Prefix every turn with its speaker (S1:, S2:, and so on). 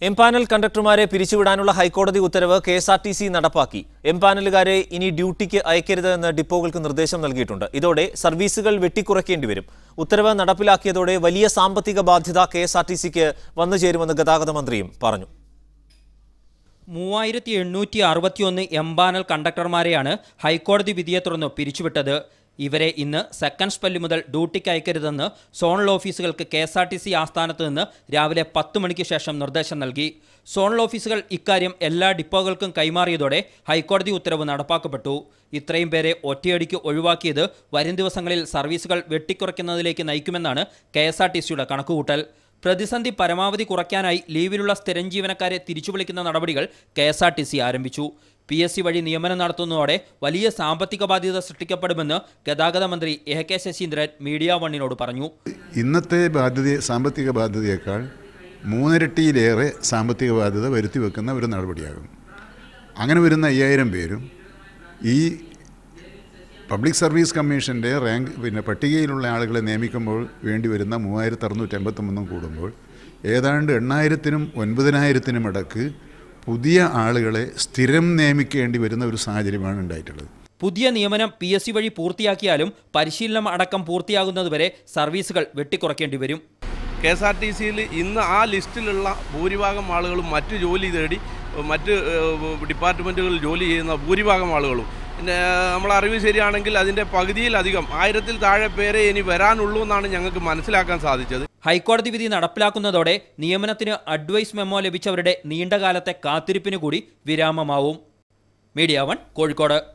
S1: Empanel കണ്ടക്ടർമാരെ പിരിച്ചുവിടാനുള്ള ഹൈക്കോടതി ഉത്തരവ് KSRTC നടപ്പാക്കി. എംപാനലുകാരെ ഇനി ഡ്യൂട്ടിക്ക് അയക്കരുതെന്ന് ഡിപ്പോകൾക്ക് നിർദ്ദേശം നൽകിയിട്ടുണ്ട്. ഇതോടെ സർവീസുകൾ വെട്ടിക്കുറയ്ക്കേണ്ടി വരും. ഉത്തരവ് നടപ്പിലാക്കിയതോടെ വലിയ സാമ്പത്തിക ബാധ്യത കെഎസ്ആർടിസിക്ക് വന്നുചേരുമെന്ന് ഗതാഗത മന്ത്രിയും പറഞ്ഞു.
S2: 3861 എംപാനൽ കണ്ടക്ടർമാരെയാണ് ഹൈക്കോടതി വിധിയെ തുടർന്ന് പിരിച്ചുവിട്ടത്. ഇവരെ ഇന്ന് സെക്കൻഡ് സ്പെല്ല് മുതൽ ഡ്യൂട്ടിക്ക് അയക്കരുതെന്ന് സോണൽ ഓഫീസുകൾക്ക് കെഎസ്ആർടിസി ആസ്ഥാനത്ത് നിന്ന് രാവിലെ 10 മണിക്ക് ശേഷം നിർദ്ദേശം നൽകി. സോണൽ ഓഫീസുകൾ ഇക്കാര്യം എല്ലാ ഡിപ്പോകൾക്കും കൈമാറിയതോടെ ഹൈക്കോടതി ഉത്തരവ് നടപ്പാക്കപ്പെട്ടു. ഇത്രയും പേരെ ഒറ്റയടിക്ക് ഒഴിവാക്കിയത് വരും ദിവസങ്ങളിൽ സർവീസുകൾ വെട്ടിക്കുറയ്ക്കുന്നതിലേക്ക് നയിക്കുമെന്നാണ് കെഎസ്ആർടിസിയുടെ കണക്കുകൂട്ടൽ. പ്രതിസന്ധി പരമാവധി കുറയ്ക്കാനായി ലീവിലുള്ള സ്ഥിരം ജീവനക്കാരെ തിരിച്ചുവിളിക്കുന്ന നടപടികൾ കെഎസ്ആർടിസി ആരംഭിച്ചു. PSC വഴി നിയമനം നടത്തുന്നതോടെ വലിയ സാമ്പത്തിക ബാധ്യത സൃഷ്ടിക്കപ്പെടുമെന്ന് ഗതാഗത മന്ത്രി AK ശശീന്ദ്രൻ മീഡിയ വണ്ണിനോട് പറഞ്ഞു.
S3: ഇന്നത്തെ സാമ്പത്തിക ബാധ്യതയേക്കാൾ 3 ഇരട്ടിയിലേറെ സാമ്പത്തിക ബാധ്യത വരുത്തിവെക്കുന്ന ഒരു നടപടിയാകും. അങ്ങനെ വരുന്ന 5000 പേരും ഈ പബ്ലിക് സർവീസ് കമ്മീഷൻ്റെ പട്ടികയിലുള്ള ആളുകളെ നിയമിക്കുമ്പോൾ വേണ്ടി വരുന്ന 3653 കൂടുമ്പോൾ ഏതാണ്ട് 8000-നും 9000-നും ഇടക്ക് പുതിയ ആളുകളെ സ്ഥിരം നിയമിക്കേണ്ടി വരുന്ന ഒരു സാഹചര്യമാണ് ഉണ്ടായിട്ടുള്ളത്.
S2: പുതിയ നിയമനം PSC വഴി പൂർത്തിയാക്കിയാലും പരിശീലനം അടക്കം പൂർത്തിയാകുന്നതുവരെ സർവീസുകൾ വെട്ടിക്കുറയ്ക്കേണ്ടി വരും.
S4: KSRTCയിൽ ഇന്ന് ആ ലിസ്റ്റിലുള്ള ഭൂരിഭാഗം ആളുകളും മറ്റ് ജോലി തേടി മറ്റ് ഡിപ്പാർട്ട്മെൻറ്റുകളിൽ ജോലി ചെയ്യുന്ന ഭൂരിഭാഗം ആളുകളും നമ്മൾ അറിവ് ശരിയാണെങ്കിൽ അതിൻ്റെ പകുതിയിലധികം 1000-ൽ താഴെ പേരെ ഇനി വരാനുള്ളൂ എന്നാണ് ഞങ്ങൾക്ക് മനസ്സിലാക്കാൻ സാധിച്ചത്.
S2: ഹൈക്കോടതി വിധി നടപ്പിലാക്കുന്നതോടെ നിയമനത്തിന് അഡ്വൈസ് മെമ്മോ ലഭിച്ചവരുടെ നീണ്ടകാലത്തെ കാത്തിരിപ്പിന് കൂടി വിരാമമാവും. മീഡിയ 1 കോഴിക്കോട്.